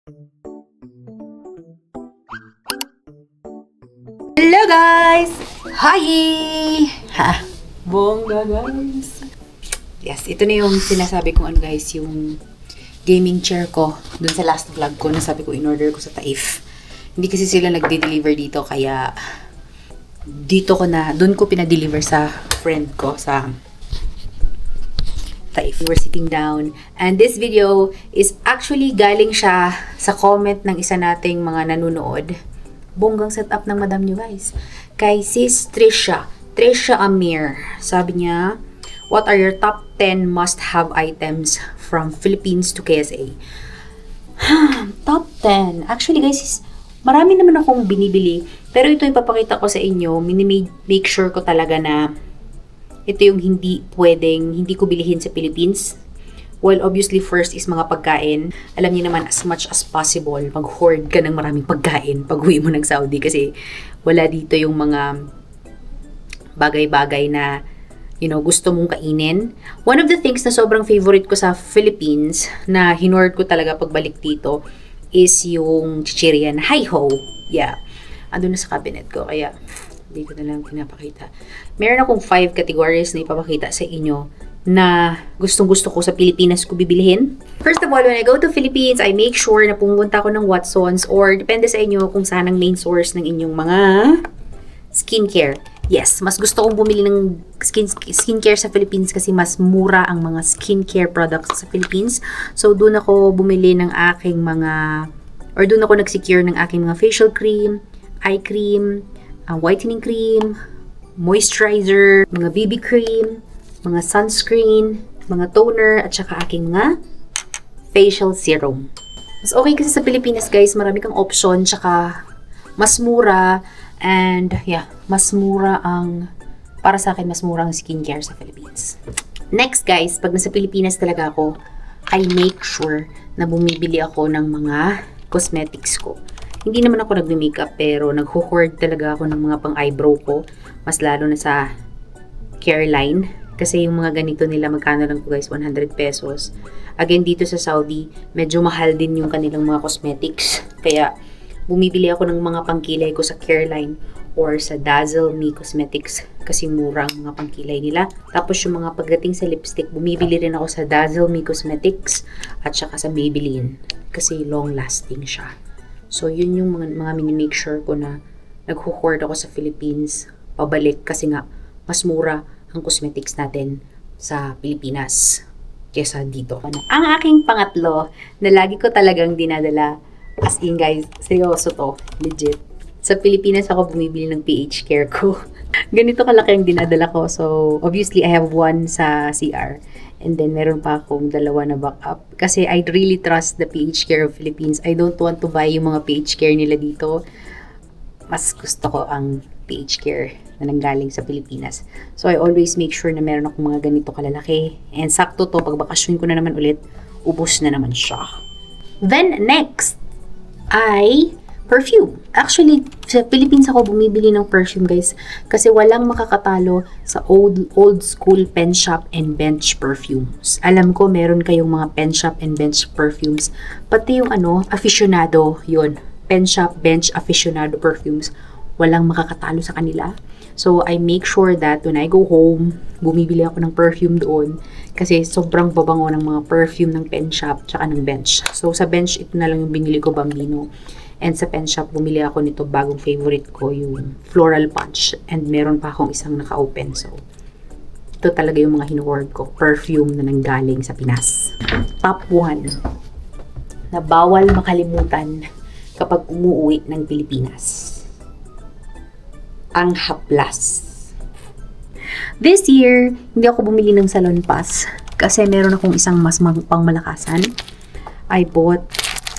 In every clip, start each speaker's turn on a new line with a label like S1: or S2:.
S1: Hello guys! Hi! Ha! Bongga guys! Yes, ito na yung sinasabi kong ano guys, yung gaming chair ko. Dun sa last vlog ko, nasabi ko in-order ko sa Taif. Hindi kasi sila nagde-deliver dito, kaya dito ko na, dun ko pinadeliver sa friend ko sa Taif. We're sitting down. And this video is actually galing siya sa comment ng isa nating mga nanonood. Bonggang setup ng madam nyo guys. Kay sis Trisha Amir. Sabi niya, what are your top 10 must-have items from Philippines to KSA? Top 10. Actually guys, marami naman akong binibili. Pero ito ipapakita ko sa inyo. Make sure ko talaga na ito yung hindi ko bilihin sa Philippines. Well, obviously, first is mga pagkain. Alam niyo naman, as much as possible, mag-hoard ka ng maraming pagkain pag uwi mo ng Saudi kasi wala dito yung mga bagay-bagay na, gusto mong kainin. One of the things na sobrang favorite ko sa Philippines na hinord ko talaga pagbalik dito is yung chichirian. Hi-ho! Yeah. Ando na sa cabinet ko, kaya hindi ko na lang pinapakita. Meron akong 5 categories na ipapakita sa inyo na gustong-gusto ko sa Pilipinas ko bibilihin. First of all, when I go to Philippines, I make sure na pumunta ako ng Watsons or depende sa inyo kung saan ang main source ng inyong mga skincare. Yes, mas gusto kong bumili ng skincare sa Philippines kasi mas mura ang mga skincare products sa Philippines. So, doon ako bumili ng aking doon ako nag-secure ng aking mga facial cream, eye cream, whitening cream, moisturizer, mga BB cream, mga sunscreen, mga toner, at saka aking mga facial serum. Mas okay kasi sa Pilipinas guys, marami kang option, tsaka mas mura, and yeah, mas mura para sa akin, mas mura ang skincare sa Philippines. Next guys, pag nasa Pilipinas talaga ako, I make sure na bumibili ako ng mga cosmetics ko. Hindi naman ako nagme-makeup, pero nagho-hoard talaga ako ng mga pang-eyebrow ko, mas lalo na sa Careline. Kasi yung mga ganito nila, magkano lang po guys, 100 pesos. Again, dito sa Saudi, medyo mahal din yung kanilang mga cosmetics. Kaya, bumibili ako ng mga pangkilay ko sa Careline or sa Dazzle Me Cosmetics kasi mura ang mga pangkilay nila. Tapos yung mga pagdating sa lipstick, bumibili rin ako sa Dazzle Me Cosmetics at saka sa Maybelline kasi long-lasting siya. So, yun yung mga mini-make sure ko na nagho-hoard ako sa Philippines pabalik kasi nga, mas mura ang cosmetics natin sa Pilipinas kesa dito. Ang aking pangatlo na lagi ko talagang dinadala, as in guys, seryoso to, legit. Sa Pilipinas ako bumibili ng PH Care ko. Ganito kalaki ang dinadala ko. So, obviously, I have one sa CR. And then, meron pa akong dalawa na backup. Kasi I really trust the PH Care of Philippines. I don't want to buy yung mga PH Care nila dito. Mas gusto ko ang PH Care na nanggaling sa Pilipinas. So, I always make sure na meron akong mga ganito kalalaki. And sakto to, pag bakasyon ko na naman ulit, ubos na naman siya. Then, next ay perfume. Actually, sa Philippines ako bumibili ng perfume, guys. Kasi walang makakatalo sa old school pen shop and bench perfumes. Alam ko, meron kayong mga pen shop and bench perfumes. Pati yung aficionado, yun. Pen shop, bench, aficionado perfumes. Walang makakatalo sa kanila. So, I make sure that when I go home, bumibili ako ng perfume doon. Kasi sobrang babango ng mga perfume ng pen shop tsaka ng bench. So, sa bench, ito na lang yung binili ko, Bambino. And sa pen shop, bumili ako nito, bagong favorite ko, yung Floral Punch. And meron pa akong isang naka-open. So, ito talaga yung mga hinuward ko. Perfume na nanggaling sa Pinas. Top 1 na bawal makalimutan kapag umuwi ng Pilipinas. Ang haplas. This year, hindi ako bumili ng Salon Pass kasi meron akong isang mas pangmalakasan. I bought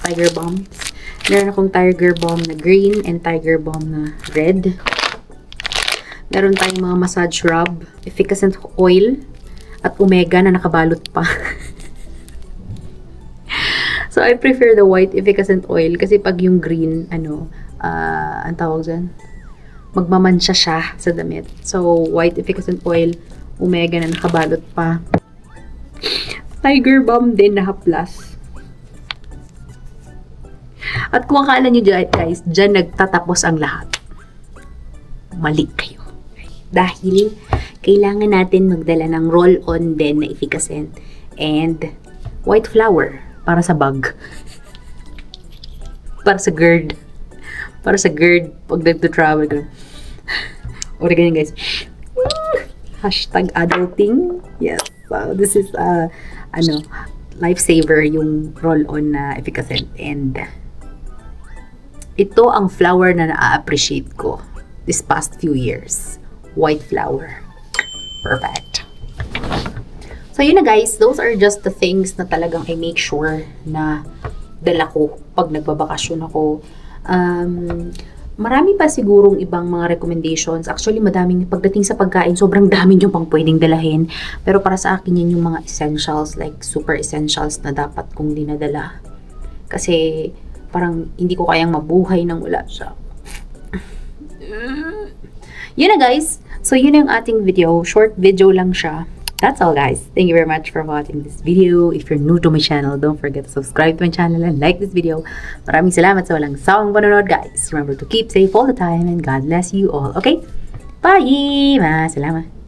S1: Tiger Balm. Meron akong Tiger Balm na green and Tiger Balm na red. Meron tayong mga massage rub, efficacent oil, at omega na nakabalot pa. So, I prefer the white efficacent oil kasi pag yung green, ang tawag dyan? Magmamansya siya sa damit. So, white efficacent oil, omega na nakabalot pa. Tiger Balm din na haplas. At kung akala nyo guys, dyan nagtatapos ang lahat. Mali kayo. Dahil kailangan natin magdala ng roll-on din na efficacent and white flour para sa bag. Para sa GERD. Para sa GERD pag nagto-travel. O ganyan guys. Hashtag adulting. Yes. So, this is lifesaver yung roll-on na efficacent. And ito ang flour na na-appreciate ko this past few years. White flour. Perfect. So, yun na guys. Those are just the things na talagang I make sure na dala ko pag nagbabakasyon ako. Marami pa sigurong ibang mga recommendations. Actually, madaming pagdating sa pagkain, sobrang dami nyo pang pwedeng dalahin. Pero para sa akin, yan yung mga essentials, like super essentials na dapat kong dinadala. Kasi parang hindi ko kayang mabuhay nang wala siya. Yun na guys. So, yun yung ating video. Short video lang siya. That's all guys. Thank you very much for watching this video. If you're new to my channel, don't forget to subscribe to my channel and like this video. Maraming salamat sa walang sawang panonood guys. Remember to keep safe all the time and God bless you all. Okay? Bye! Salamat.